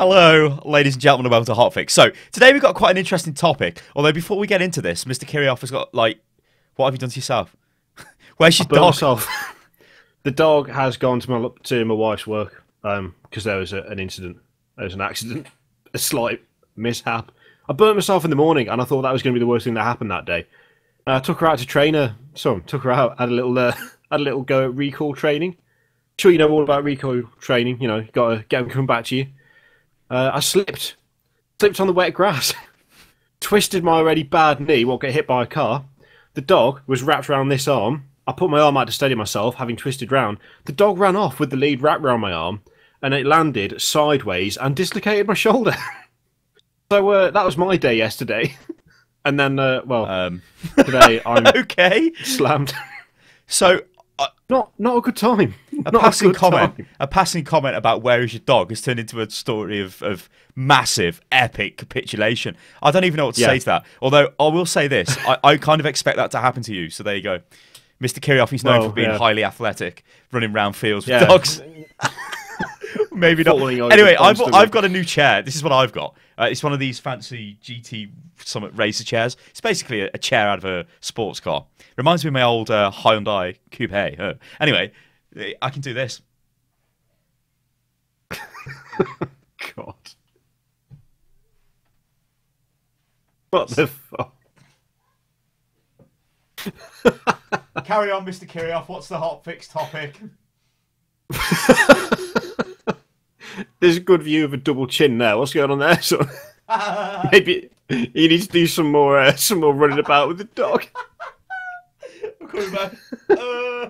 Hello, ladies and gentlemen, and welcome to HOTFIX. So, today we've got quite an interesting topic. Although, before we get into this, Mr. Kirioth has got, like, what have you done to yourself? Where's your dog? The dog has gone to my wife's work because there was an incident. There was an accident, a slight mishap. I burnt myself in the morning, and I thought that was going to be the worst thing that happened that day. I took her out to train her. Took her out, had a little go at recall training. Sure, you know all about recall training. You know, you got to get them coming back to you. I slipped on the wet grass, twisted my already bad knee. Won't get hit by a car. The dog was wrapped around this arm. I put my arm out to steady myself, having twisted round. The dog ran off with the lead wrapped around my arm, and it landed sideways and dislocated my shoulder. So that was my day yesterday. And then, today I'm okay. Slammed. So, not a good time. A passing comment about where is your dog has turned into a story of massive, epic capitulation. I don't even know what to say to that. Although I will say this, I kind of expect that to happen to you. So there you go. Mr. Kirioth, he's known for being highly athletic, running around fields with dogs. Maybe not. Anyway, I've got a new chair. This is what I've got. It's one of these fancy GT Summit racer chairs. It's basically a chair out of a sports car. Reminds me of my old Hyundai Coupe. Anyway, I can do this. God. What the fuck? Carry on, Mr. Kirioth. What's the HOTFIX topic? There's a good view of a double chin there. What's going on there? So maybe you need to do some more running about with the dog. I'm coming back. Oh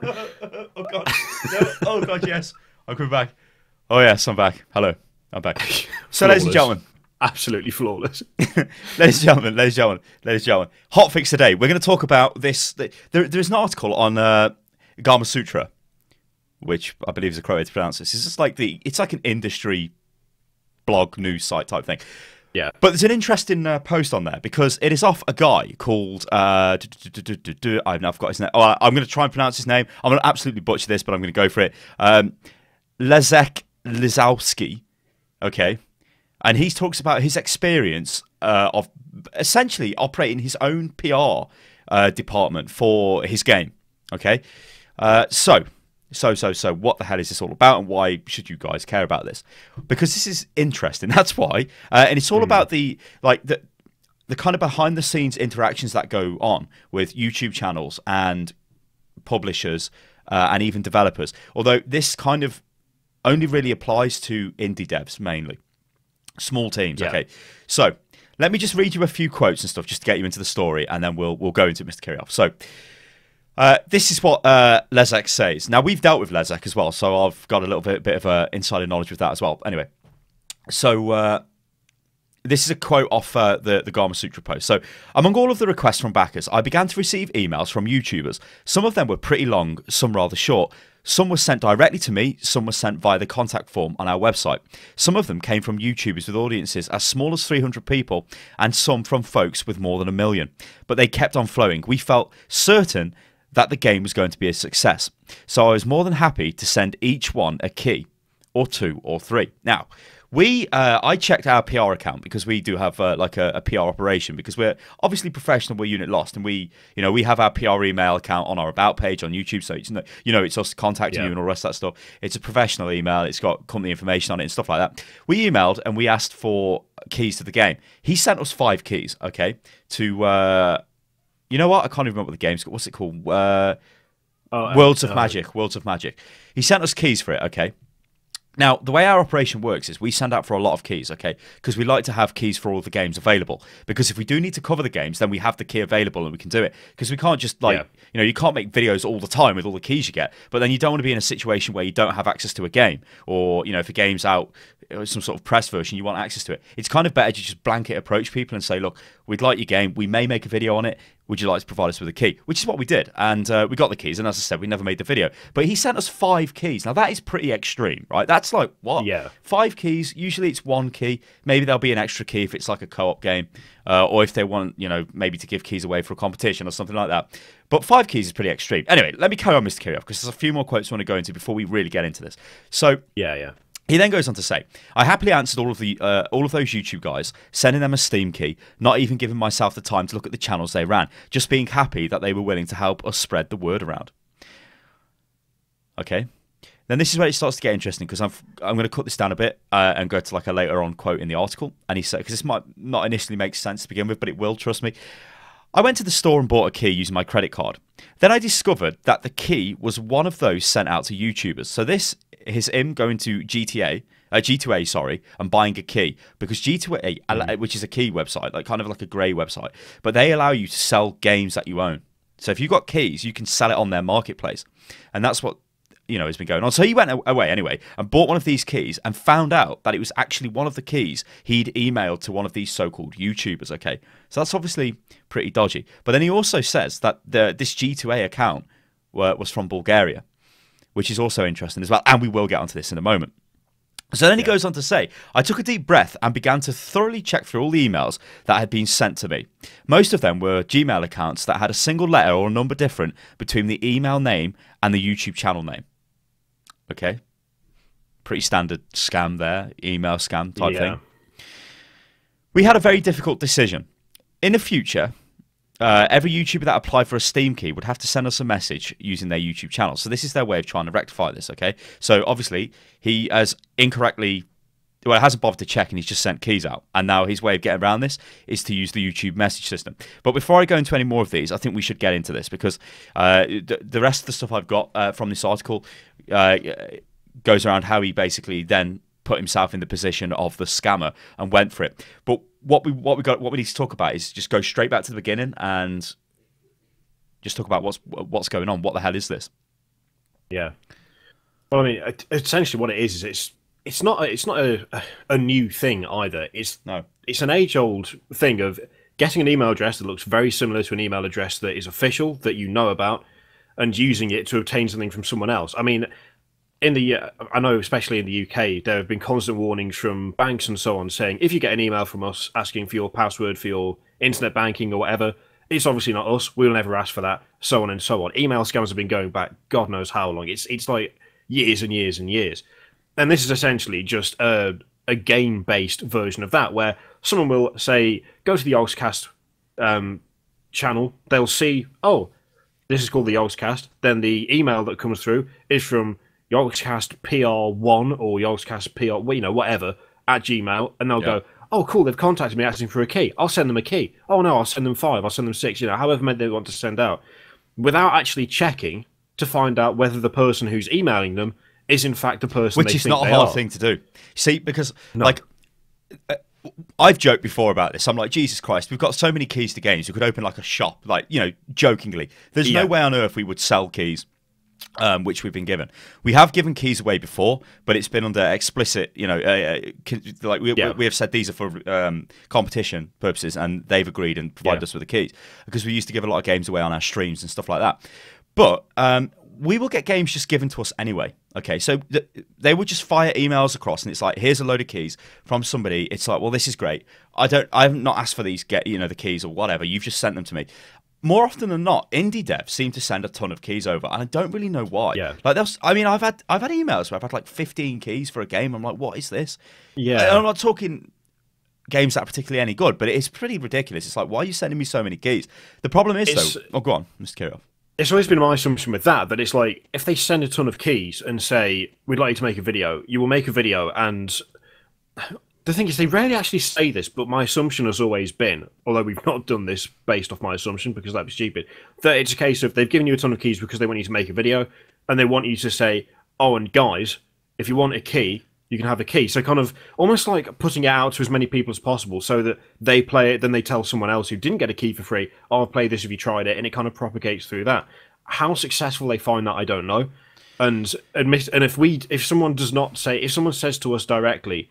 god. No. Oh god, yes. I'm coming back. Oh yes, I'm back. Hello. I'm back. So ladies and gentlemen. Absolutely flawless. ladies and gentlemen. HOTFIX today. We're going to talk about this. There's an article on Gama Sutra, which I believe is a correct way to pronounce this. It's just like it's like an industry blog news site type thing. Yeah. But there's an interesting post on there because it is off a guy called I've now forgot his name. Oh, I'm going to try and pronounce his name. I'm going to absolutely butcher this, but I'm going to go for it. Leszek Lizowski. Okay. And he talks about his experience of essentially operating his own PR department for his game. Okay. So what the hell is this all about, and why should you guys care about this? Because this is interesting. That's why, and it's all about the kind of behind the scenes interactions that go on with YouTube channels and publishers and even developers. Although this kind of only really applies to indie devs mainly, small teams. Yeah. Okay, so let me just read you a few quotes and stuff just to get you into the story, and then we'll go into it, Mr. Kirioth. So. This is what Leszek says. Now, we've dealt with Leszek as well, so I've got a little bit of insider knowledge with that as well. Anyway, so this is a quote off the Gama Sutra post. So, among all of the requests from backers, I began to receive emails from YouTubers. Some of them were pretty long, some rather short. Some were sent directly to me, some were sent via the contact form on our website. Some of them came from YouTubers with audiences as small as 300 people, and some from folks with more than 1 million. But they kept on flowing. We felt certain that the game was going to be a success. So I was more than happy to send each one a key, or 2 or 3. Now, I checked our PR account because we do have like a PR operation, because we're obviously professional, we're Unit Lost, and we have our PR email account on our About page on YouTube, so it's, it's us contacting you and all the rest of that stuff. It's a professional email, it's got company information on it and stuff like that. We emailed and we asked for keys to the game. He sent us 5 keys, okay, to... you know what? I can't even remember what the game's called. What's it called? Worlds of Magic. Worlds of Magic. He sent us keys for it, okay? Now, the way our operation works is we send out for a lot of keys, okay? Because we like to have keys for all the games available. Because if we do need to cover the games, then we have the key available and we can do it. Because we can't just, you can't make videos all the time with all the keys you get. But then you don't want to be in a situation where you don't have access to a game. Or, if a game's out, some sort of press version, you want access to it. It's kind of better to just blanket approach people and say, look, we'd like your game. We may make a video on it. Would you like to provide us with a key? Which is what we did. And we got the keys. And as I said, we never made the video. But he sent us 5 keys. Now, that is pretty extreme, right? That's like, what? Yeah. 5 keys. Usually it's 1 key. Maybe there'll be an extra key if it's like a co-op game. Or if they want, maybe to give keys away for a competition or something like that. But 5 keys is pretty extreme. Anyway, let me carry on, Mr. Kirioth, because there's a few more quotes I want to go into before we really get into this. So, yeah. He then goes on to say, I happily answered all of those YouTube guys, sending them a Steam key, not even giving myself the time to look at the channels they ran, just being happy that they were willing to help us spread the word around. Okay. Then this is where it starts to get interesting, because I'm going to cut this down a bit and go to like a later on quote in the article. And he said, because this might not initially make sense to begin with, but it will, trust me. I went to the store and bought a key using my credit card. Then I discovered that the key was one of those sent out to YouTubers. So this is him going to G2A, sorry, and buying a key, because G2A, which is a key website, like kind of like a grey website, but they allow you to sell games that you own. So if you've got keys, you can sell it on their marketplace, and that's what has been going on. So he went away anyway and bought one of these keys and found out that it was actually one of the keys he'd emailed to one of these so-called YouTubers. Okay, so that's obviously pretty dodgy. But then he also says that this G2A account was from Bulgaria, which is also interesting as well, and we will get onto this in a moment. So then he goes on to say, I took a deep breath and began to thoroughly check through all the emails that had been sent to me. Most of them were Gmail accounts that had a single letter or a number different between the email name and the YouTube channel name. Okay, pretty standard scam there, email scam type thing. We had a very difficult decision. In the future, every YouTuber that applied for a Steam key would have to send us a message using their YouTube channel. So this is their way of trying to rectify this, okay? So obviously, he has incorrectly, well, hasn't bothered to check, and he's just sent keys out. And now his way of getting around this is to use the YouTube message system. But before I go into any more of these, I think we should get into this, because the rest of the stuff I've got from this article goes around how he basically then put himself in the position of the scammer and went for it. But what we need to talk about is just go straight back to the beginning and just talk about what's going on. What the hell is this? Yeah. Well, I mean, essentially, what it is it's not a new thing either. It's an age-old thing of getting an email address that looks very similar to an email address that is official, that you know about, and using it to obtain something from someone else. I mean, I know especially in the UK, there have been constant warnings from banks and so on saying, if you get an email from us asking for your password for your internet banking or whatever, it's obviously not us. We'll never ask for that, so on and so on. Email scams have been going back God knows how long. It's like years and years and years. And this is essentially just a game-based version of that, where someone will say, go to the Yogscast channel, they'll see, oh, this is called the Yogscast, then the email that comes through is from Yogscast PR1 or Yogscast PR, whatever, at Gmail, and they'll go, oh, cool, they've contacted me asking for a key. I'll send them a key. Oh, no, I'll send them 5, I'll send them 6, however many they want to send out, without actually checking to find out whether the person who's emailing them is in fact the person Which is not a hard thing to do. See, because, I've joked before about this. I'm like, Jesus Christ, we've got so many keys to games. We could open like a shop, jokingly. There's no way on earth we would sell keys, which we've been given. We have given keys away before, but it's been under explicit, we have said these are for competition purposes, and they've agreed and provided us with the keys, because we used to give a lot of games away on our streams and stuff like that. But we will get games just given to us anyway. Okay, so they would just fire emails across, and it's like, here's a load of keys from somebody. It's like, well, this is great. I have not asked for these, the keys or whatever. You've just sent them to me. More often than not, indie devs seem to send a ton of keys over, and I don't really know why. Yeah. I've had emails where I've had like 15 keys for a game. I'm like, what is this? Yeah. I'm not talking games that are particularly any good, but it's pretty ridiculous. It's like, why are you sending me so many keys? The problem is, though... Oh, go on, Mr. Kirioth. It's always been my assumption with that it's like, if they send a ton of keys and say, we'd like you to make a video, you will make a video, and the thing is, they rarely actually say this, but my assumption has always been, although we've not done this based off my assumption, because that'd be stupid, that it's a case of they've given you a ton of keys because they want you to make a video, and they want you to say, oh, and guys, if you want a key, you can have a key. So kind of almost like putting it out to as many people as possible so that they play it, then they tell someone else who didn't get a key for free, oh, I'll play this if you tried it, and it kind of propagates through that. How successful they find that, I don't know. And if someone does not say, if someone says to us directly,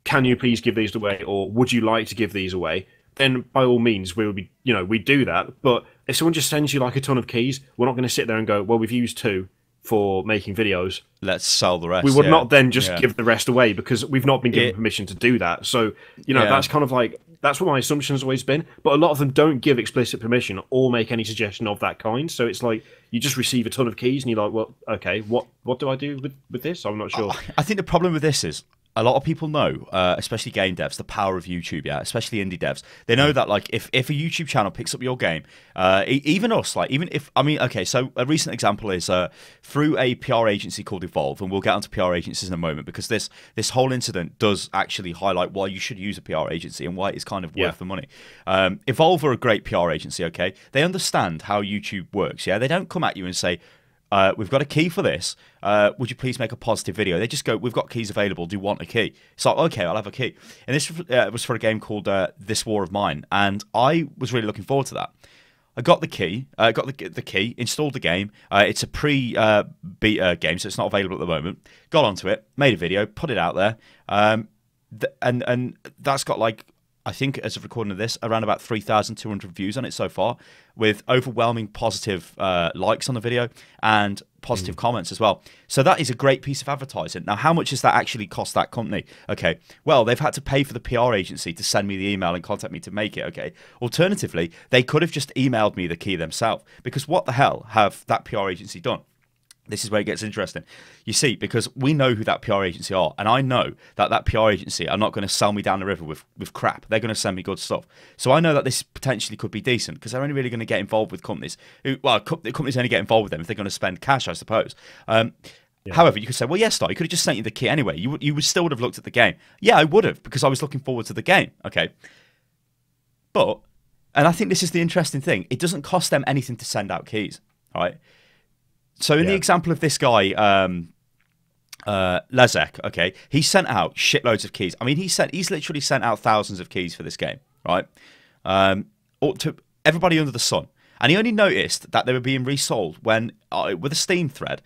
can you please give these away, or would you like to give these away, then by all means we do that. But if someone just sends you like a ton of keys, we're not going to sit there and go, well, we've used 2 for making videos, let's sell the rest. We would not then just give the rest away, because we've not been given permission to do that. So that's kind of like, That's what my assumption has always been. But a lot of them don't give explicit permission or make any suggestion of that kind. So it's like you just receive a ton of keys and you're like, well, okay, what do I do with this? I'm not sure. I think the problem with this is a lot of people know, especially game devs, the power of YouTube, yeah, especially indie devs. They know that, like, if a YouTube channel picks up your game, even us, like, even if, I mean, okay, so a recent example is through a PR agency called Evolve, and we'll get onto PR agencies in a moment, because this whole incident does actually highlight why you should use a PR agency and why it's kind of worth the money. Evolve are a great PR agency, okay? They understand how YouTube works, yeah? They don't come at you and say, we've got a key for this. Would you please make a positive video? They just go, we've got keys available. Do you want a key? It's like, okay, I'll have a key. And this was for a game called This War of Mine. And I was really looking forward to that. I got the key, installed the game. It's a pre-beta game, so it's not available at the moment. Got onto it, made a video, put it out there. And that's got, like, I think as of recording of this, around about 3,200 views on it so far, with overwhelming positive likes on the video and positive comments as well. So that is a great piece of advertising. Now, how much does that actually cost that company? Okay, well, they've had to pay for the PR agency to send me the email and contact me to make it, okay? Alternatively, they could have just emailed me the key themselves, because what the hell have that PR agency done? This is where it gets interesting. You see, because we know who that PR agency are, and I know that that PR agency are not going to sell me down the river with crap. They're going to send me good stuff. So I know that this potentially could be decent, because they're only really going to get involved with companies who, well, the companies only get involved with them if they're going to spend cash, I suppose. However, you could say, well, yes, Star, you could have just sent you the key anyway. You would still would have looked at the game. Yeah, I would have, because I was looking forward to the game. Okay. But, and I think this is the interesting thing, it doesn't cost them anything to send out keys, right? So in the example of this guy, Lezek, okay, he sent out shitloads of keys. I mean, he's literally sent out thousands of keys for this game, right? To everybody under the sun. And he only noticed that they were being resold when, with a Steam thread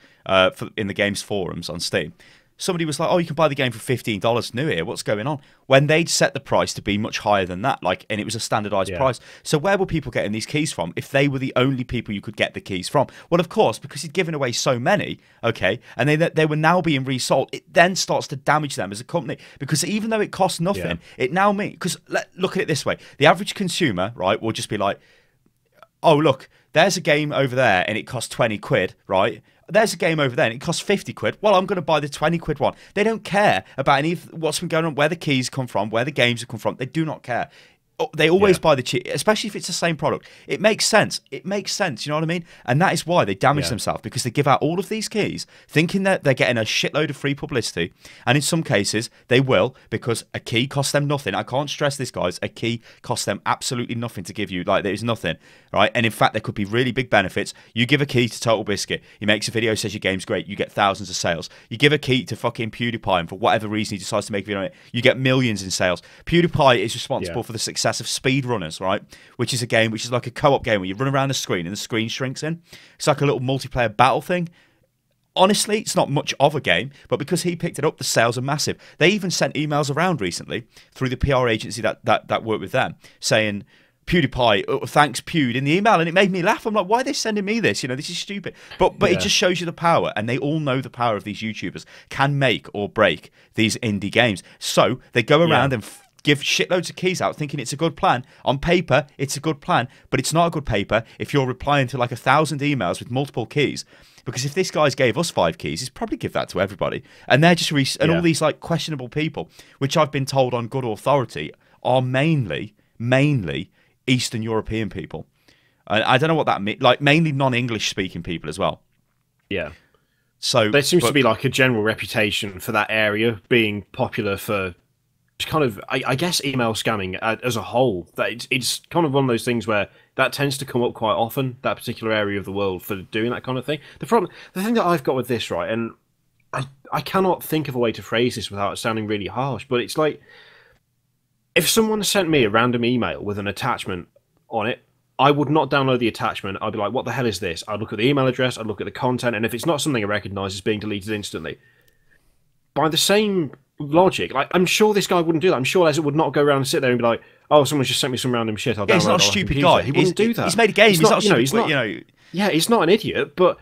in the game's forums on Steam, somebody was like, oh, you can buy the game for $15 new here. What's going on? When they'd set the price to be much higher than that, like, and it was a standardized price. So where were people getting these keys from if they were the only people you could get the keys from? Well, of course, because he'd given away so many, okay, and they were now being resold, it then starts to damage them as a company, because even though it costs nothing, it now means, because look at it this way, the average consumer, right, will just be like, oh, look, there's a game over there and it costs 20 quid, right? There's a game over there and it costs 50 quid. Well, I'm going to buy the 20 quid one. They don't care about any of what's been going on, where the keys come from, where the games have come from. They do not care. They always buy the cheap, especially if it's the same product. It makes sense. It makes sense, you know what I mean? And that is why they damage themselves, because they give out all of these keys thinking that they're getting a shitload of free publicity. And in some cases, they will, because a key costs them nothing. I can't stress this, guys. A key costs them absolutely nothing to give you. Like, there is nothing, right? And in fact, there could be really big benefits. You give a key to Total Biscuit. He makes a video, says your game's great. You get thousands of sales. You give a key to fucking PewDiePie, and for whatever reason he decides to make a video on it, you get millions in sales. PewDiePie is responsible for the success of Speedrunners, right? Which is a game which is like a co-op game where you run around the screen and the screen shrinks in. It's like a little multiplayer battle thing. Honestly, it's not much of a game, but because he picked it up, the sales are massive. They even sent emails around recently through the PR agency that worked with them, saying, PewDiePie, thanks Pewd, in the email, and it made me laugh. I'm like, why are they sending me this? You know, this is stupid. But it just shows you the power, and they all know the power of these YouTubers can make or break these indie games. So they go around and give shitloads of keys out thinking it's a good plan. On paper, it's a good plan, but it's not a good paper if you're replying to like 1,000 emails with multiple keys. Because if this guy's gave us 5 keys, he's probably give that to everybody. And they're just and all these like questionable people, which I've been told on good authority, are mainly Eastern European people. And I don't know what that means. Like, mainly non-English speaking people as well. Yeah. So there seems to be like a general reputation for that area being popular for kind of, I guess, email scamming as a whole. That it's kind of one of those things where that tends to come up quite often, that particular area of the world, for doing that kind of thing. The thing that I've got with this, right, and I cannot think of a way to phrase this without sounding really harsh, but it's like, if someone sent me a random email with an attachment on it, I would not download the attachment. I'd be like, what the hell is this? I'd look at the email address, I'd look at the content, and if it's not something I recognise, it's being deleted instantly. By the same logic, like, I'm sure this guy wouldn't do that. I'm sure Leslie would not go around and sit there and be like, oh, someone's just sent me some random shit, I'll download it. He's not a stupid guy. He wouldn't do that. He's made a game. He's not stupid. Yeah, he's not an idiot, but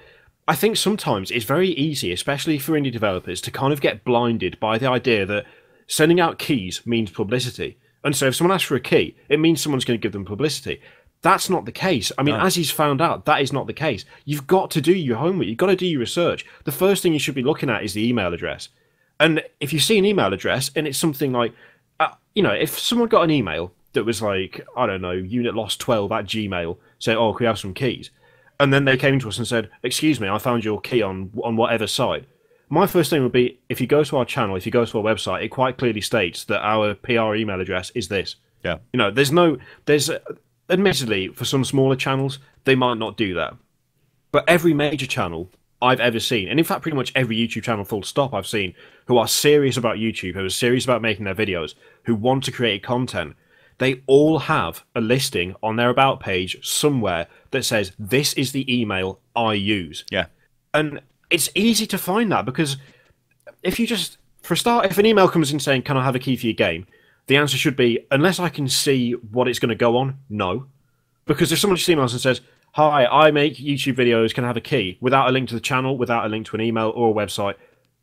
I think sometimes it's very easy, especially for indie developers, to kind of get blinded by the idea that sending out keys means publicity. And so if someone asks for a key, it means someone's going to give them publicity. That's not the case. I mean, as he's found out, that is not the case. You've got to do your homework. You've got to do your research. The first thing you should be looking at is the email address. And if you see an email address and it's something like, if someone got an email that was like, I don't know, unitlost12@gmail, say, oh, can we have some keys? And then they came to us and said, excuse me, I found your key on whatever site. My first thing would be, if you go to our channel, if you go to our website, it quite clearly states that our PR email address is this. Yeah. Admittedly, for some smaller channels, they might not do that. But every major channel I've ever seen, and in fact pretty much every YouTube channel full stop I've seen, who are serious about YouTube, who are serious about making their videos, who want to create content, they all have a listing on their About page somewhere that says, this is the email I use. Yeah. And it's easy to find that, because if you just, for a start, if an email comes in saying, can I have a key for your game? The answer should be, unless I can see what it's going to go on, no. Because if someone just emails and says, hi, I make YouTube videos, can I have a key? Without a link to the channel, without a link to an email or a website,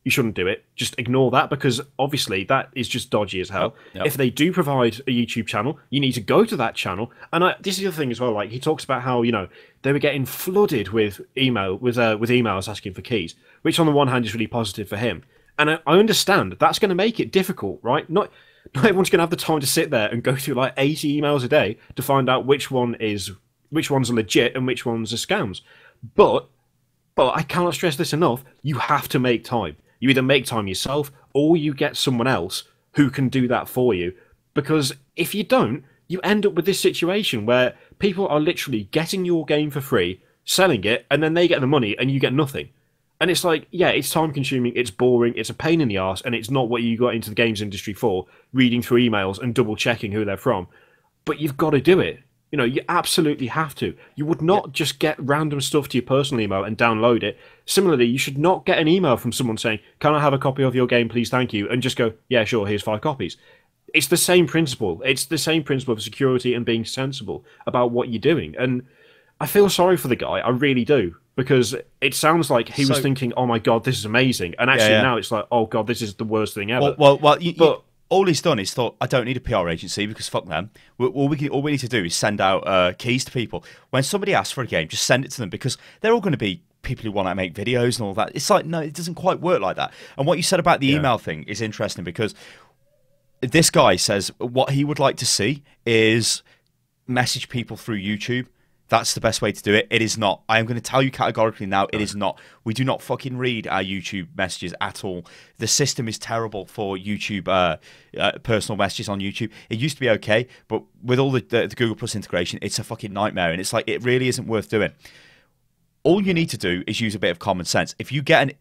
you shouldn't do it. Just ignore that, because obviously that is just dodgy as hell. Yep. If they do provide a YouTube channel, you need to go to that channel. And this is the other thing as well, like he talks about how, they were getting flooded with emails asking for keys, which on the one hand is really positive for him. And I understand that's going to make it difficult, right? Not everyone's going to have the time to sit there and go through like 80 emails a day to find out which ones are legit and which ones are scams. But I cannot stress this enough. You have to make time. You either make time yourself or you get someone else who can do that for you. Because if you don't, you end up with this situation where people are literally getting your game for free, selling it, and then they get the money and you get nothing. And it's like, yeah, it's time consuming, it's boring, it's a pain in the arse, and it's not what you got into the games industry for, reading through emails and double checking who they're from. But you've got to do it. You absolutely have to. You would not just get random stuff to your personal email and download it. Similarly, you should not get an email from someone saying, can I have a copy of your game, please, thank you, and just go, yeah, sure, here's 5 copies. It's the same principle. It's the same principle of security and being sensible about what you're doing. And I feel sorry for the guy, I really do. Because it sounds like he was thinking, "Oh my god, this is amazing," and actually now it's like, "Oh god, this is the worst thing ever." Well, all he's done is thought, "I don't need a PR agency because fuck them. All we need to do is send out keys to people. When somebody asks for a game, just send it to them because they're all going to be people who want to make videos and all that." It's like, no, it doesn't quite work like that. And what you said about the email thing is interesting because this guy says what he would like to see is message people through YouTube. That's the best way to do it. It is not. I am going to tell you categorically now, it is not. We do not fucking read our YouTube messages at all. The system is terrible for YouTube, personal messages on YouTube. It used to be okay, but with all the Google Plus integration, it's a fucking nightmare. And it's like, it really isn't worth doing. All you need to do is use a bit of common sense. If you get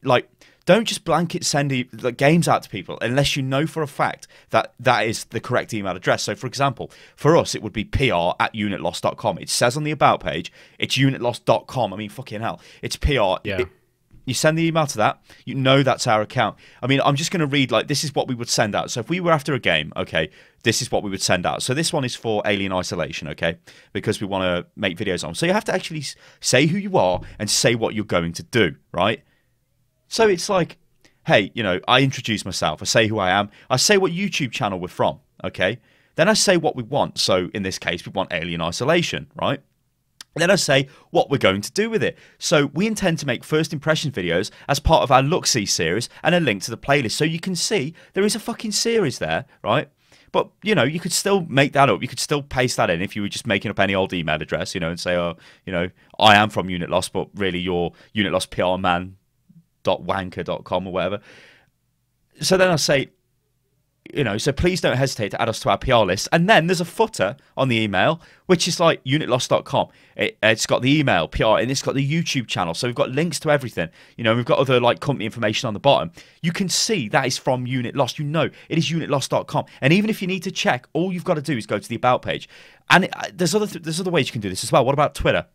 don't just blanket send games out to people unless you know for a fact that that is the correct email address. So, for example, for us, it would be pr@unitlost.com. It says on the About page, it's unitlost.com. I mean, fucking hell. It's PR. Yeah. You send the email to that, you know that's our account. I mean, I'm just going to read, this is what we would send out. So if we were after a game, okay, this is what we would send out. So this one is for Alien Isolation, okay, because we want to make videos on. So you have to actually say who you are and say what you're going to do, right? So it's like, hey, I introduce myself. I say who I am. I say what YouTube channel we're from, okay? Then I say what we want. So in this case, we want Alien Isolation, right? And then I say what we're going to do with it. So we intend to make first impression videos as part of our Look-See series and a link to the playlist. So you can see there is a fucking series there, right? But, you could still make that up. You could still paste that in if you were just making up any old email address, and say, oh, I am from Unit Lost, but really you're Unit Lost PR man. .wanker.com or whatever. So then I say, so please don't hesitate to add us to our PR list. And then there's a footer on the email, which is like unitlost.com. It's got the email, PR, and it's got the YouTube channel. So we've got links to everything. We've got other company information on the bottom. You can see that is from Unit Lost. It is unitlost.com. And even if you need to check, all you've got to do is go to the About page. And there's other ways you can do this as well. What about Twitter?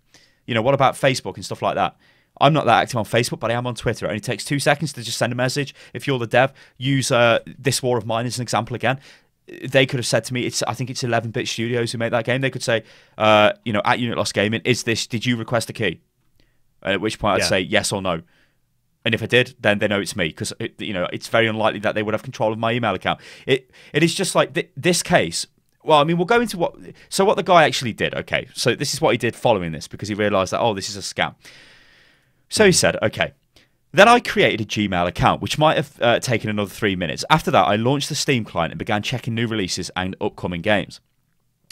What about Facebook and stuff like that? I'm not that active on Facebook, but I am on Twitter. It only takes 2 seconds to just send a message. If you're the dev, use This War of Mine as an example again. They could have said to me, I think it's 11-Bit Studios who made that game. They could say, at Unit Lost Gaming, did you request a key? At which point I'd say yes or no. And if I did, then they know it's me because, it's very unlikely that they would have control of my email account. It is just like this case. Well, I mean, we'll go into what. So what the guy actually did. Okay, so this is what he did following this because he realised that this is a scam. So he said, okay. Then I created a Gmail account, which might have taken another 3 minutes. After that, I launched the Steam client and began checking new releases and upcoming games.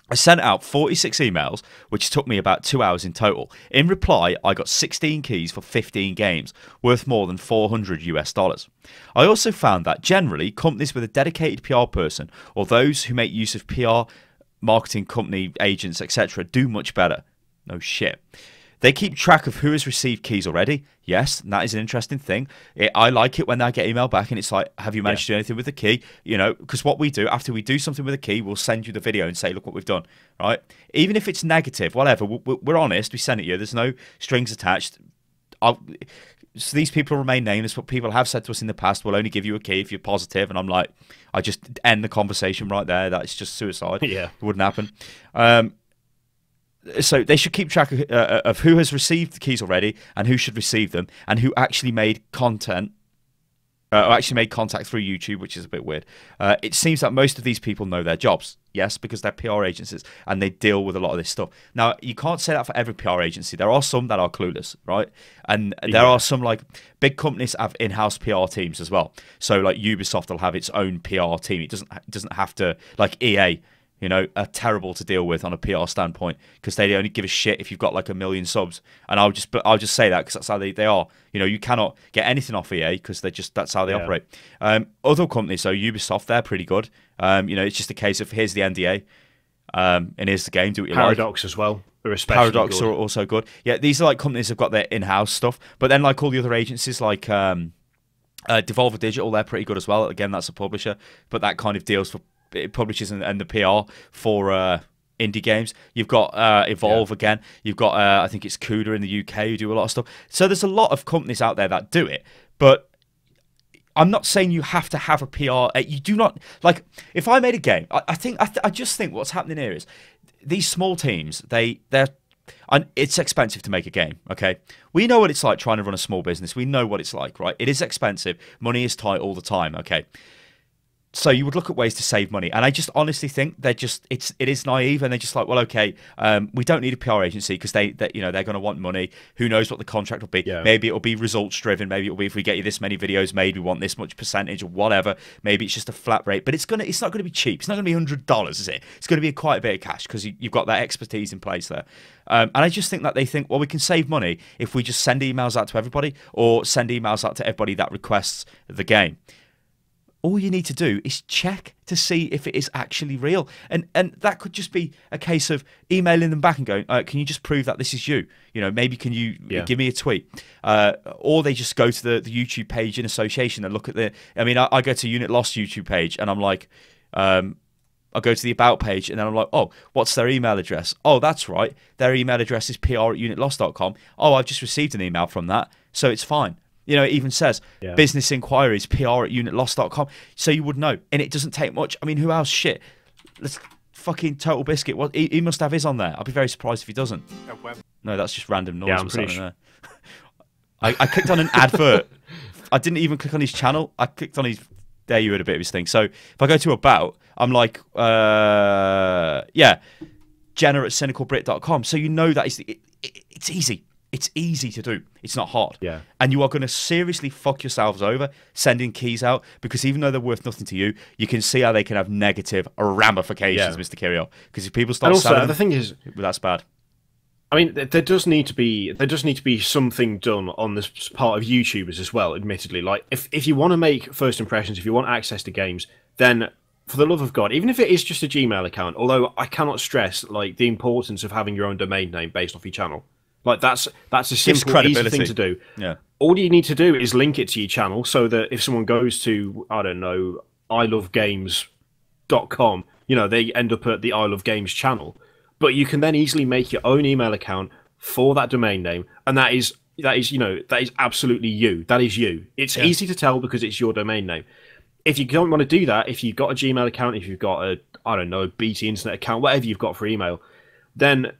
I sent out 46 emails, which took me about 2 hours in total. In reply, I got 16 keys for 15 games, worth more than $400. I also found that generally, companies with a dedicated PR person or those who make use of PR, marketing company agents, etc., do much better. No shit. They keep track of who has received keys already. Yes, that is an interesting thing. I like it when I get email back and it's like, have you managed to do anything with the key? You know, because what we do, after we do something with a key, we'll send you the video and say, look what we've done, right? Even if it's negative, whatever, we're honest, we send it you. There's no strings attached. So these people remain nameless, but people have said to us in the past, we'll only give you a key if you're positive. And I'm like, I just end the conversation right there. That's just suicide. Yeah. It wouldn't happen. So they should keep track of who has received the keys already and who should receive them and who actually made content or actually made contact through YouTube, which is a bit weird. It seems that most of these people know their jobs, yes, because they're PR agencies and they deal with a lot of this stuff. Now, you can't say that for every PR agency. There are some that are clueless, right? And there are some, like, big companies have in-house PR teams as well. So, like, Ubisoft will have its own PR team. It doesn't have to, like EA, you know, are terrible to deal with on a PR standpoint because they only give a shit if you've got like 1 million subs. And I'll just say that because that's how they are. You know, you cannot get anything off EA because that's how they operate. Other companies, so Ubisoft, they're pretty good. You know, it's just a case of here's the NDA, and here's the game. Do what you like. Paradox as well. Paradox are also good. Yeah, these are like companies that've got their in-house stuff. But then like all the other agencies, like Devolver Digital, they're pretty good as well. Again, that's a publisher, but that kind of deals for publishers and the PR for indie games. You've got Evolve again. You've got I think it's Cuda in the UK who do a lot of stuff. So there's a lot of companies out there that do it. But I'm not saying you have to have a PR. You do not, like, if I made a game, I just think what's happening here is these small teams, it's expensive to make a game, okay? We know what it's like trying to run a small business. We know what it's like, right? It is expensive. Money is tight all the time, okay? So you would look at ways to save money, and I just honestly think it is naive, and they're just like, well, okay, we don't need a PR agency because they're going to want money. Who knows what the contract will be? Yeah. Maybe it'll be results driven. Maybe it'll be if we get you this many videos made, we want this much percentage or whatever. Maybe it's just a flat rate, but it's not gonna be cheap. It's not gonna be $100, is it? It's gonna be quite a bit of cash because you've got that expertise in place there. And I just think that they think, well, we can save money if we just send emails out to everybody or send emails out to everybody that requests the game. All you need to do is check to see if it is actually real. And that could just be a case of emailing them back and going, can you just prove that this is you? You know, maybe can you give me a tweet? Or they just go to the YouTube page in association and look at I go to Unit Lost YouTube page and I'm like, I go to the About page and then I'm like, oh, what's their email address? Oh, that's right. Their email address is pr@unitlost.com. Oh, I've just received an email from that, so it's fine. You know, it even says business inquiries, pr@unitlost.com. So you would know. And it doesn't take much. I mean, who else? Shit. Let's fucking Total Biscuit. What he must have his on there. I'll be very surprised if he doesn't. No, that's just random noise. Yeah, I'm pretty sure. There. I clicked on an advert. I didn't even click on his channel. I clicked on his. There you heard a bit of his thing. So if I go to About, I'm like, Jenna@cynicalbrit.com. So you know that it's easy. It's easy to do. It's not hard. Yeah. And you are going to seriously fuck yourselves over sending keys out because even though they're worth nothing to you, you can see how they can have negative ramifications, Mr. Kirioth. Because if people start selling, the thing is, that's bad. I mean, there does need to be something done on this part of YouTubers as well. Admittedly, like if you want to make first impressions, if you want access to games, then for the love of God, even if it is just a Gmail account, although I cannot stress like the importance of having your own domain name based off your channel. Like that's a simple, easy thing to do. Yeah. All you need to do is link it to your channel so that if someone goes to, I don't know, ilovegames.com, you know, they end up at the I Love Games channel. But you can then easily make your own email account for that domain name, and that is absolutely you. That is you. It's easy to tell because it's your domain name. If you don't want to do that, if you've got a Gmail account, if you've got a BT Internet account, whatever you've got for email, then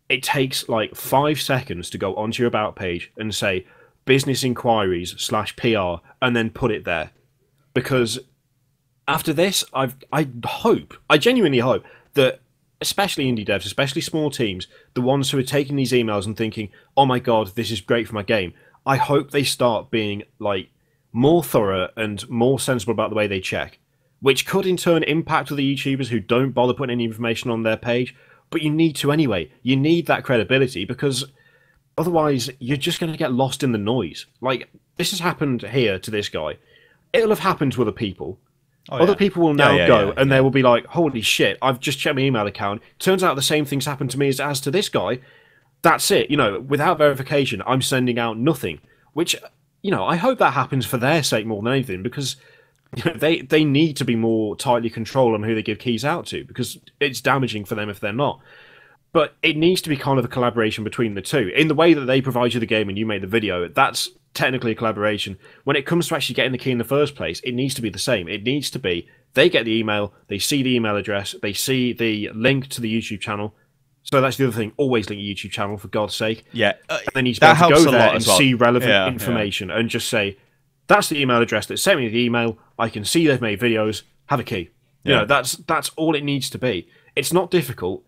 it takes like 5 seconds to go onto your About page and say business inquiries /PR and then put it there. Because after this, I genuinely hope that, especially indie devs, especially small teams, the ones who are taking these emails and thinking, oh my god, this is great for my game, I hope they start being like more thorough and more sensible about the way they check, which could in turn impact other YouTubers who don't bother putting any information on their page. But you need to anyway. You need that credibility, because otherwise you're just going to get lost in the noise. Like, this has happened here to this guy. It'll have happened to other people. Other people will now go and they will be like, holy shit, I've just checked my email account. Turns out the same thing's happened to me as to this guy. That's it. You know, without verification, I'm sending out nothing. Which, you know, I hope that happens for their sake more than anything, because you know, they need to be more tightly controlled on who they give keys out to, because it's damaging for them if they're not. But it needs to be kind of a collaboration between the two. In the way that they provide you the game and you make the video, that's technically a collaboration. When it comes to actually getting the key in the first place, it needs to be the same. It needs to be, they get the email, they see the email address, they see the link to the YouTube channel. So that's the other thing, always link your YouTube channel, for God's sake. Yeah. And then you need to be able to go there and see relevant information and just say, that's the email address that sent me the email, I can see they've made videos, have a key. You know, that's all it needs to be. It's not difficult,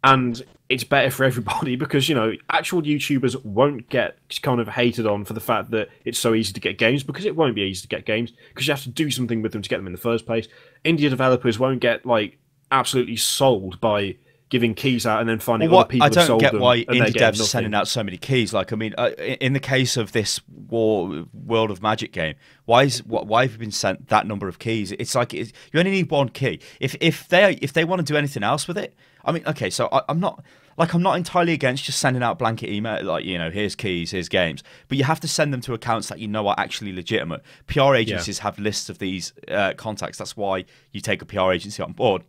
and it's better for everybody, because, you know, actual YouTubers won't get kind of hated on for the fact that it's so easy to get games, because it won't be easy to get games, because you have to do something with them to get them in the first place. Indie developers won't get, like, absolutely sold by giving keys out and then finding other people have sold them. I don't get why indie devs are sending out so many keys. Like, I mean, in the case of this World of Magic game, why have you been sent that number of keys? It's like you only need one key. If they want to do anything else with it, I mean, okay, so I'm not entirely against just sending out blanket email, like, you know, here's keys, here's games, but you have to send them to accounts that you know are actually legitimate. PR agencies have lists of these contacts. That's why you take a PR agency on board.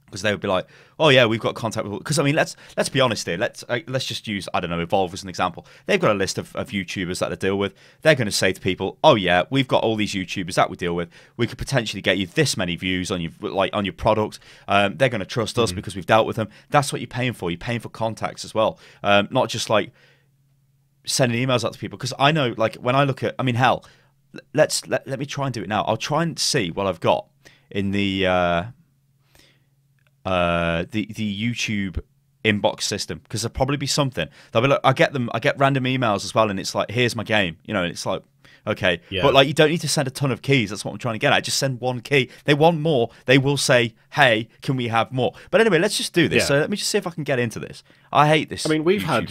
Because they would be like, oh yeah, we've got contact with. Because I mean, let's be honest here. Let's just use, I don't know, Evolve as an example. They've got a list of YouTubers that they deal with. They're going to say to people, oh yeah, we've got all these YouTubers that we deal with. We could potentially get you this many views on your product. They're going to trust us because we've dealt with them. That's what you're paying for. You're paying for contacts as well, not just like sending emails out to people. Because I know, like, when I look at, I mean, hell, let me try and do it now. I'll try and see what I've got in the YouTube inbox system, because there'll probably be something. They'll be like, I get random emails as well, and it's like, here's my game, you know, and it's like, okay, but like, you don't need to send a ton of keys. That's what I'm trying to get at. Just send one key. They want more, they will say, hey, can we have more? But anyway, let's just do this. So let me just see if I can get into this. I hate this. I mean, we've had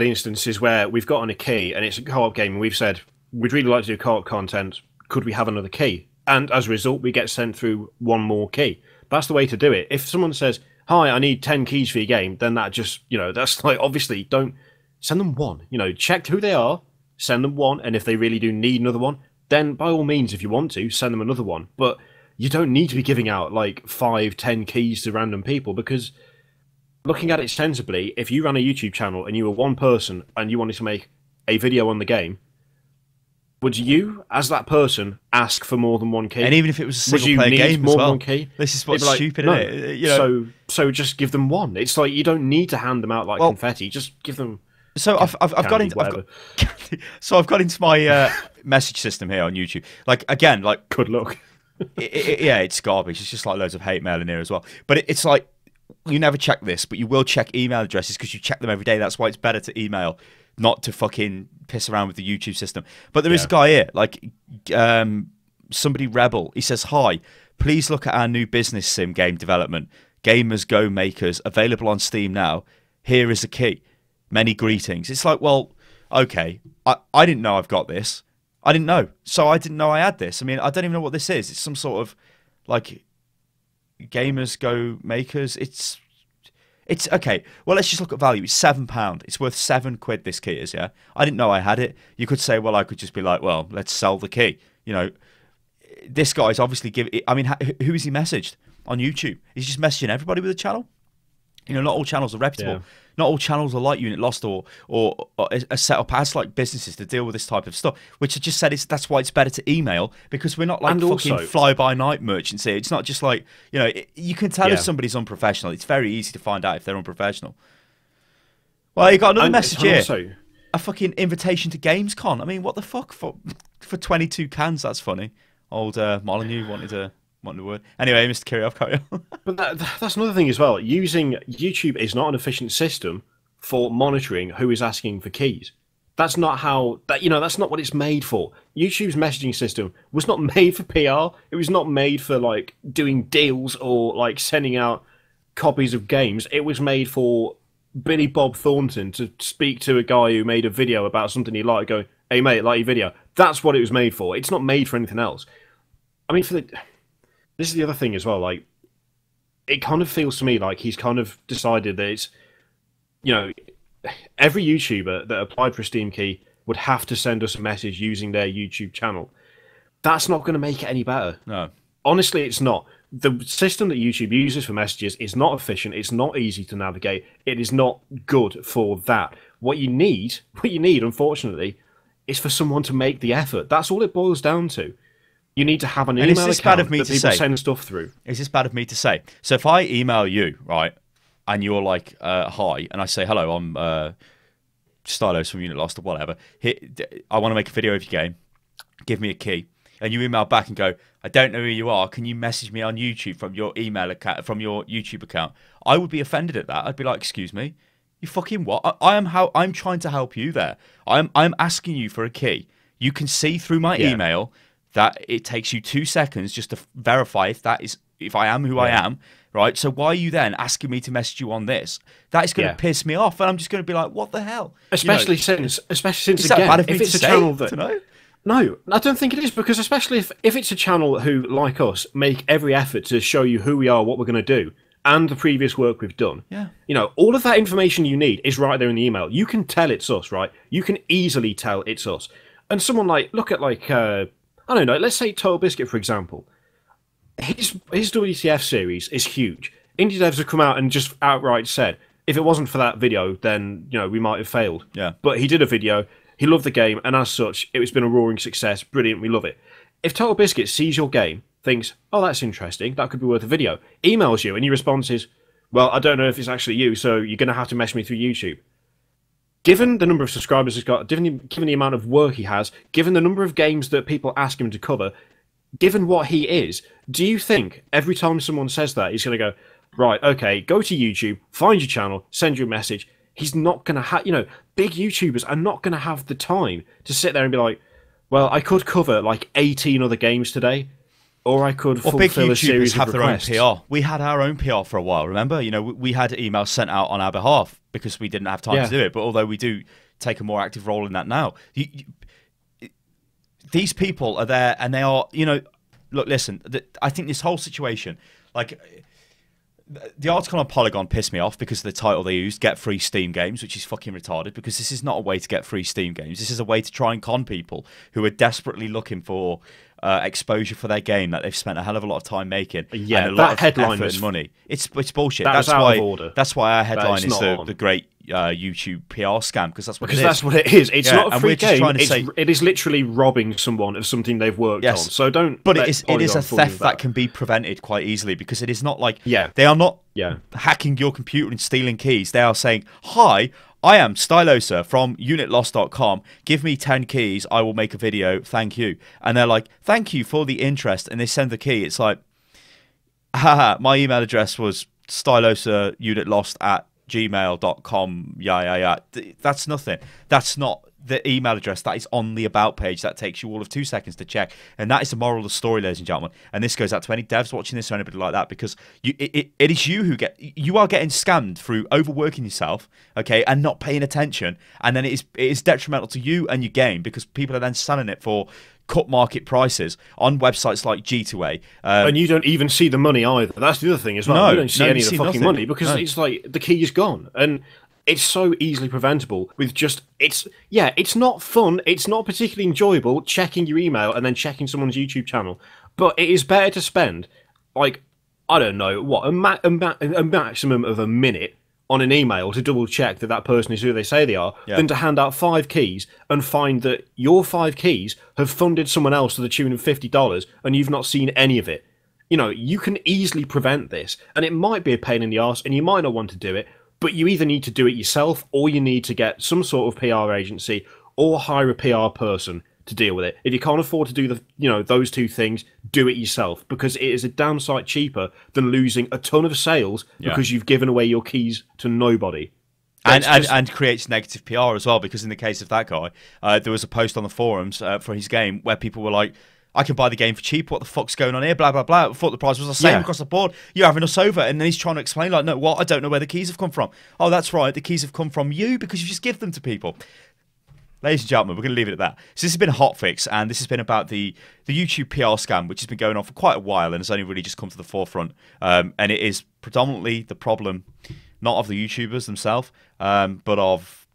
instances where we've gotten a key and it's a co-op game, and we've said, we'd really like to do co-op content, could we have another key? And as a result, we get sent through one more key. That's the way to do it. If someone says, hi, I need 10 keys for your game, then that just, you know, that's like, obviously, don't send them one. You know, check who they are, send them one, and if they really do need another one, then by all means, if you want to, send them another one. But you don't need to be giving out like 5, 10 keys to random people, because looking at it sensibly, if you ran a YouTube channel and you were one person and you wanted to make a video on the game, would you, as that person, ask for more than one key? And even if it was a single-player game more as well. Than one key? This is what's stupid, isn't it? You know, so just give them one. It's like, you don't need to hand them out like confetti. Just give them. So I've got into my message system here on YouTube. Like, again, like, good luck. Yeah, it's garbage. It's just like loads of hate mail in here as well. But it's like, you never check this, but you will check email addresses because you check them every day. That's why it's better to email, not to fucking piss around with the YouTube system. But there is a guy here, like, somebody Rebel. He says, hi, please look at our new business sim game development, Gamers Go Makers, available on Steam now. Here is a key. Many greetings. It's like, well, okay, I didn't know I've got this. I didn't know. So I didn't know I had this. I mean, I don't even know what this is. It's some sort of, like, Gamers Go Makers. It's okay. Well, let's just look at value. It's £7. It's worth £7, this key is, yeah? I didn't know I had it. You could say, well, I could just be like, well, let's sell the key. You know, this guy's obviously giving, I mean, who is he messaged on YouTube? He's just messaging everybody with a channel. You know, not all channels are reputable. Yeah. Not all channels are like Unit Lost or are set up as like businesses to deal with this type of stuff. Which I just said that's why it's better to email, because we're not like fucking fly-by-night merchants here. It's not just like, you know, you can tell if somebody's unprofessional. It's very easy to find out if they're unprofessional. Well, you got another message here. Also, a fucking invitation to Gamescom. I mean, what the fuck for 22 cans? That's funny. Old Molyneux wanted to What in the word? Anyway, Mr. Kirioth, carry on. But that's another thing as well. Using YouTube is not an efficient system for monitoring who is asking for keys. That's not how that that's not what it's made for. YouTube's messaging system was not made for PR. It was not made for like doing deals or like sending out copies of games. It was made for Billy Bob Thornton to speak to a guy who made a video about something he liked, going, "Hey mate, like your video." That's what it was made for. It's not made for anything else. I mean, this is the other thing as well. Like, it kind of feels to me like he's kind of decided that it's, every YouTuber that applied for a Steam key would have to send us a message using their YouTube channel. That's not going to make it any better. No. Honestly, it's not. The system that YouTube uses for messages is not efficient. It's not easy to navigate. It is not good for that. What you need, unfortunately, is for someone to make the effort. That's all it boils down to. You need to have an email account that people send stuff through. Is this bad of me to say? So if I email you, right, and you're like, hi, and I say, hello, I'm Stylosa from Unit Lost or whatever. I want to make a video of your game. Give me a key. And you email back and go, I don't know who you are. Can you message me on YouTube from your email account, from your YouTube account? I would be offended at that. I'd be like, excuse me, you fucking what? I'm trying to help you there. I'm asking you for a key. You can see through my email that it takes you 2 seconds just to verify if I am who I am, right? So why are you then asking me to message you on this? That is going to piss me off, and I'm just going to be like, what the hell? Especially since again, if it's a channel that. No, I don't think it is, because especially if it's a channel who, like us, make every effort to show you who we are, what we're going to do, and the previous work we've done. Yeah. All of that information you need is right there in the email. You can tell it's us, right? You can easily tell it's us. And someone look at I don't know, let's say Total Biscuit, for example. His WTF series is huge. Indie devs have come out and just outright said, if it wasn't for that video, then, we might have failed. Yeah. But he did a video. He loved the game, and as such, it's been a roaring success. Brilliant, we love it. If Total Biscuit sees your game, thinks, oh, that's interesting, that could be worth a video, emails you, and your response is, well, I don't know if it's actually you, so you're going to have to message me through YouTube. Given the number of subscribers he's got, given the amount of work he has, given the number of games that people ask him to cover, given what he is, do you think every time someone says that, he's going to go, right, okay, go to YouTube, find your channel, send you a message? He's not going to have, big YouTubers are not going to have the time to sit there and be like, well, I could cover 18 other games today, or I could fulfill a series of requests. Their own PR. We had our own PR for a while, remember? We had emails sent out on our behalf because we didn't have time to do it. But although we do take a more active role in that now, these people are there and they are, look, listen, I think this whole situation, the article on Polygon pissed me off because of the title they used, Get Free Steam Games, which is fucking retarded, because this is not a way to get free Steam games. This is a way to try and con people who are desperately looking for exposure for their game that they've spent a hell of a lot of time making. Yeah, and a lot of effort and money. It's bullshit. That's out of order. That's why our headline is the great YouTube PR scam, because that's what that's what it is. It's not a free game. It is literally robbing someone of something they've worked on. So don't. But it is a theft that can be prevented quite easily, because it is not like they are not hacking your computer and stealing keys. They are saying, hi, I am Stylosa from unitlost.com. Give me 10 keys. I will make a video. Thank you. And they're like, thank you for the interest. And they send the key. It's like, haha, my email address was stylosa@gmail.com. Yeah. That's nothing. That's not the email address. That is on the About page. That takes you all of 2 seconds to check. And that is the moral of the story, ladies and gentlemen. And this goes out to any devs watching this or anybody like that, because it is you who you are getting scammed through overworking yourself, okay, and not paying attention. And then it is detrimental to you and your game, because people are then selling it for cut market prices on websites like G2A. And you don't even see the money either. That's the other thing as well. No, you don't see any of the fucking money, because it's like the key is gone. And it's so easily preventable with just, it's not fun, it's not particularly enjoyable checking your email and then checking someone's YouTube channel, but it is better to spend, I don't know, what, a maximum of a minute on an email to double check that person is who they say they are, than to hand out 5 keys and find that your 5 keys have funded someone else to the tune of $50 and you've not seen any of it. You can easily prevent this, and it might be a pain in the arse and you might not want to do it, but you either need to do it yourself, or you need to get some sort of PR agency or hire a PR person to deal with it. If you can't afford to do those two things, do it yourself, because it is a damn sight cheaper than losing a ton of sales because you've given away your keys to nobody. And creates negative PR as well, because in the case of that guy, there was a post on the forums for his game where people were like, I can buy the game for cheap, what the fuck's going on here, blah, blah, blah. I thought the price was the same across the board. You're having us over. And then he's trying to explain, like, no, what? I don't know where the keys have come from. Oh, that's right, the keys have come from you because you just give them to people. Ladies and gentlemen, we're going to leave it at that. So this has been a hotfix, and this has been about the YouTube PR scam, which has been going on for quite a while and has only really just come to the forefront. And it is predominantly the problem, not of the YouTubers themselves, but of...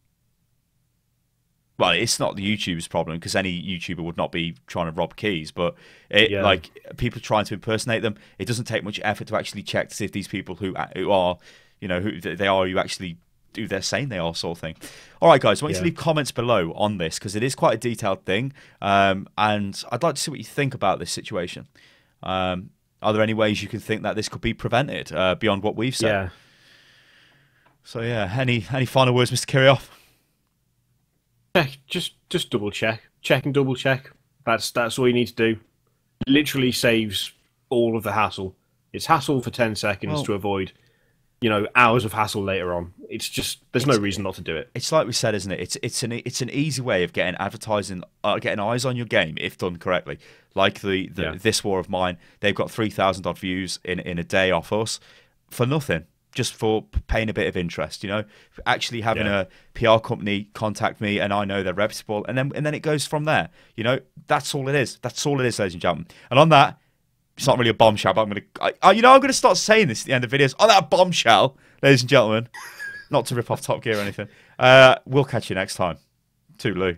Well, it's not the YouTuber's problem, because any YouTuber would not be trying to rob keys, but like people trying to impersonate them. It doesn't take much effort to actually check to see if these people who are, who they are, who actually do they're saying they are, sort of thing. All right, guys, I want you to leave comments below on this, because it is quite a detailed thing, and I'd like to see what you think about this situation. Are there any ways you can think that this could be prevented beyond what we've said? Yeah. So yeah, any final words, Mr. Kirioth? Just double check and double check. That's all you need to do. Literally saves all of the hassle. It's hassle for 10 seconds to avoid, hours of hassle later on. It's just there's no reason not to do it. It's like we said, isn't it? It's an easy way of getting advertising, getting eyes on your game if done correctly. Like the This War of Mine, they've got 3,000 odd views in a day off us for nothing. Just for paying a bit of interest, actually having a PR company contact me and I know they're reputable, and then it goes from there. That's all it is. That's all it is, ladies and gentlemen. And on that, it's not really a bombshell, but I'm gonna start saying this at the end of videos. On that bombshell, ladies and gentlemen, not to rip off Top Gear or anything. We'll catch you next time. Toodaloo.